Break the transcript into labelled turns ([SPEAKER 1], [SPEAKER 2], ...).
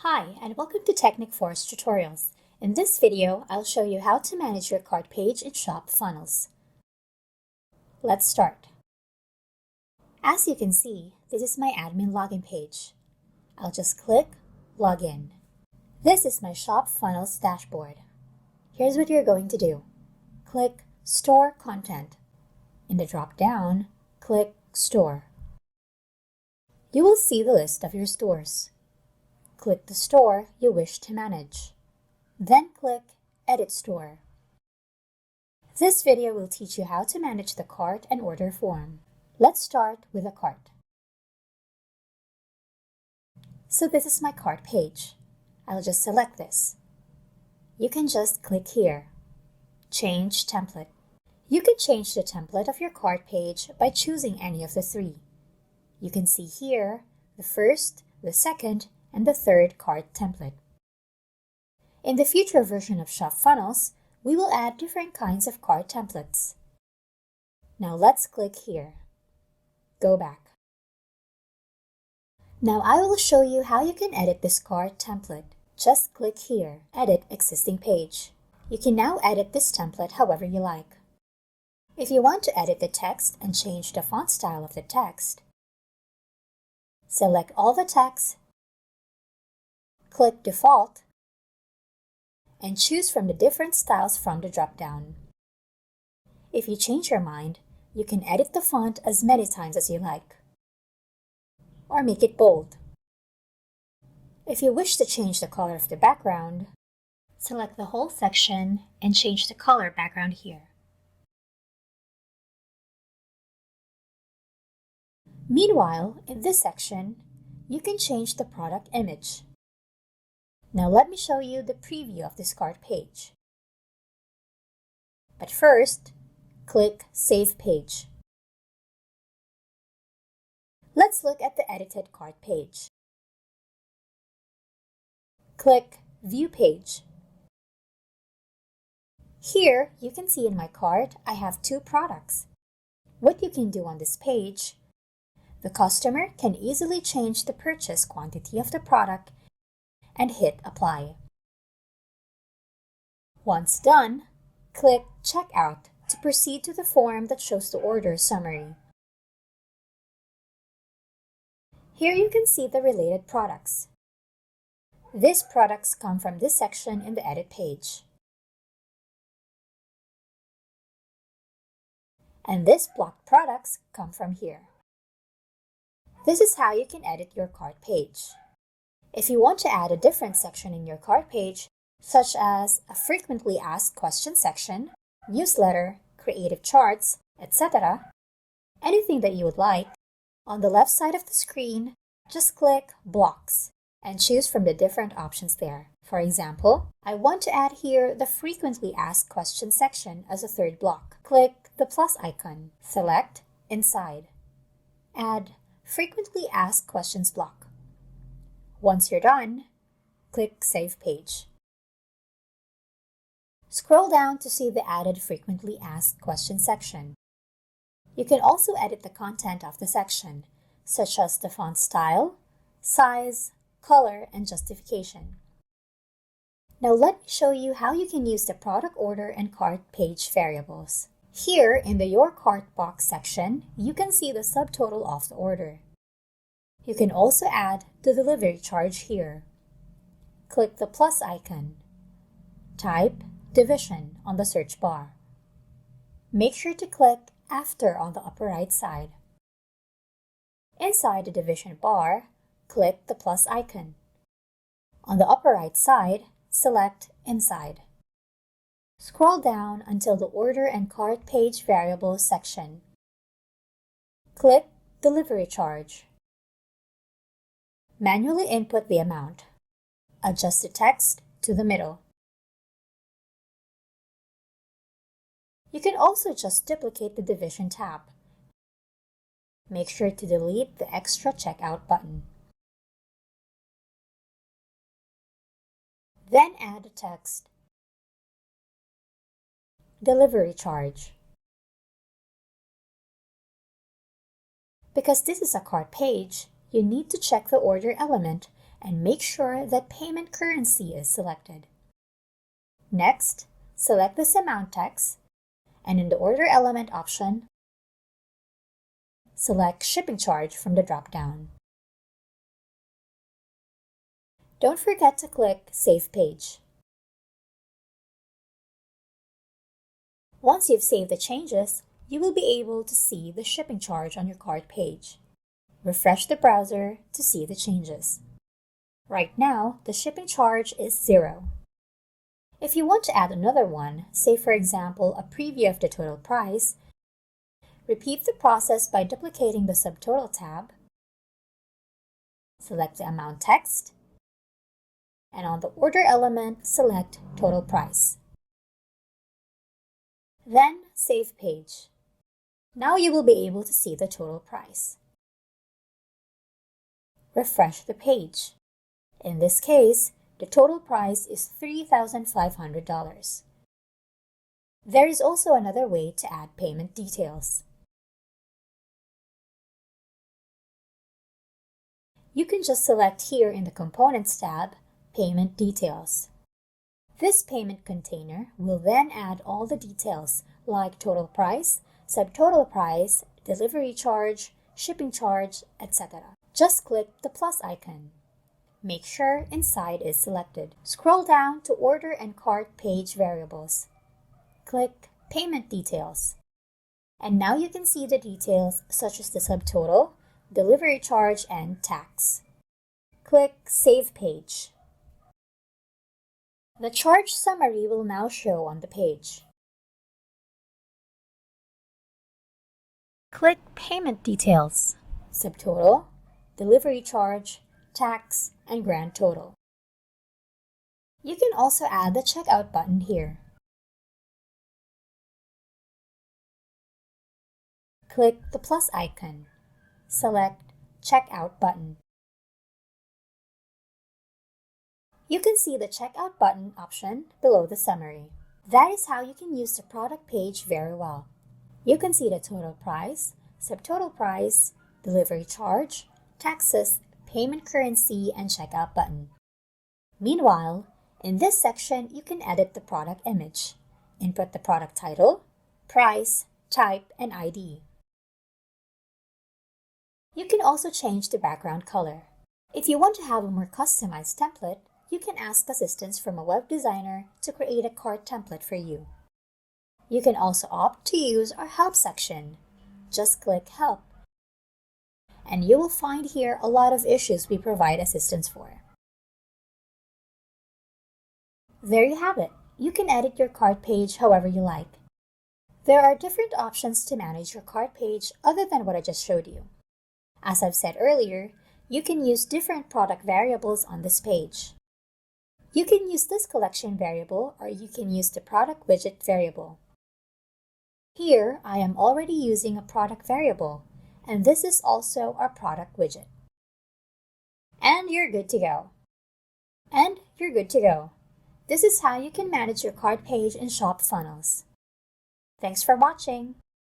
[SPEAKER 1] Hi, and welcome to Technic Force Tutorials. In this video, I'll show you how to manage your cart page in ShopFunnels. Let's start. As you can see, this is my admin login page. I'll just click Login. This is my ShopFunnels dashboard. Here's what you're going to do. Click Store Content. In the drop-down, click Store. You will see the list of your stores. Click the store you wish to manage. Then click Edit Store. This video will teach you how to manage the cart and order form. Let's start with a cart. So this is my cart page. I'll just select this. You can just click here. Change Template. You can change the template of your cart page by choosing any of the three. You can see here the first, the second, and the third cart template. In the future version of ShopFunnels, we will add different kinds of cart templates. Now let's click here. Go back. Now I will show you how you can edit this cart template. Just click here, Edit Existing Page. You can now edit this template however you like. If you want to edit the text and change the font style of the text, select all the text, click Default, and choose from the different styles from the drop-down. If you change your mind, you can edit the font as many times as you like, or make it bold. If you wish to change the color of the background, select the whole section and change the color background here. Meanwhile, in this section, you can change the product image. Now let me show you the preview of this cart page. But first, click Save Page. Let's look at the edited cart page. Click View Page. Here, you can see in my cart, I have two products. What you can do on this page, the customer can easily change the purchase quantity of the product and hit Apply. Once done, click Checkout to proceed to the form that shows the order summary. Here you can see the related products. These products come from this section in the Edit page. And these blocked products come from here. This is how you can edit your cart page. If you want to add a different section in your cart page, such as a frequently asked questions section, newsletter, creative charts, etc., anything that you would like, on the left side of the screen, just click Blocks and choose from the different options there. For example, I want to add here the frequently asked questions section as a third block. Click the plus icon, select Inside, add Frequently Asked Questions block. Once you're done, click Save Page. Scroll down to see the added Frequently Asked Questions section. You can also edit the content of the section, such as the font style, size, color, and justification. Now let me show you how you can use the product order and cart page variables. Here in the Your Cart box section, you can see the subtotal of the order. You can also add the delivery charge here. Click the plus icon. Type division on the search bar. Make sure to click After on the upper right side. Inside the division bar, click the plus icon. On the upper right side, select Inside. Scroll down until the Order and Cart Page Variables section. Click Delivery Charge. Manually input the amount. Adjust the text to the middle. You can also just duplicate the division tab. Make sure to delete the extra checkout button. Then add the text. Delivery charge. Because this is a cart page, you need to check the order element and make sure that payment currency is selected. Next, select this amount text, and in the order element option, select shipping charge from the drop-down. Don't forget to click Save Page. Once you've saved the changes, you will be able to see the shipping charge on your cart page. Refresh the browser to see the changes. Right now, the shipping charge is 0. If you want to add another one, say for example a preview of the total price, repeat the process by duplicating the Subtotal tab, select the amount text, and on the order element, select Total Price. Then, Save Page. Now you will be able to see the total price. Refresh the page. In this case, the total price is $3,500. There is also another way to add payment details. You can just select here in the Components tab, Payment Details. This payment container will then add all the details like total price, subtotal price, delivery charge, shipping charge, etc. Just click the plus icon. Make sure Inside is selected. Scroll down to Order and Cart Page Variables. Click Payment Details. And now you can see the details such as the subtotal, delivery charge, and tax. Click Save Page. The charge summary will now show on the page. Click Payment Details, Subtotal, Delivery Charge, Tax, and Grand Total. You can also add the Checkout button here. Click the plus icon. Select Checkout button. You can see the Checkout button option below the summary. That is how you can use the product page very well. You can see the total price, subtotal price, delivery charge, taxes, payment currency, and checkout button. Meanwhile, in this section, you can edit the product image. Input the product title, price, type, and ID. You can also change the background color. If you want to have a more customized template, you can ask assistance from a web designer to create a cart template for you. You can also opt to use our Help section. Just click Help, and you will find here a lot of issues we provide assistance for. There you have it. You can edit your cart page however you like. There are different options to manage your cart page other than what I just showed you. As I've said earlier, you can use different product variables on this page. You can use this collection variable or you can use the product widget variable. Here, I am already using a product variable, and this is also our product widget. And you're good to go. This is how you can manage your cart page in ShopFunnels. Thanks for watching.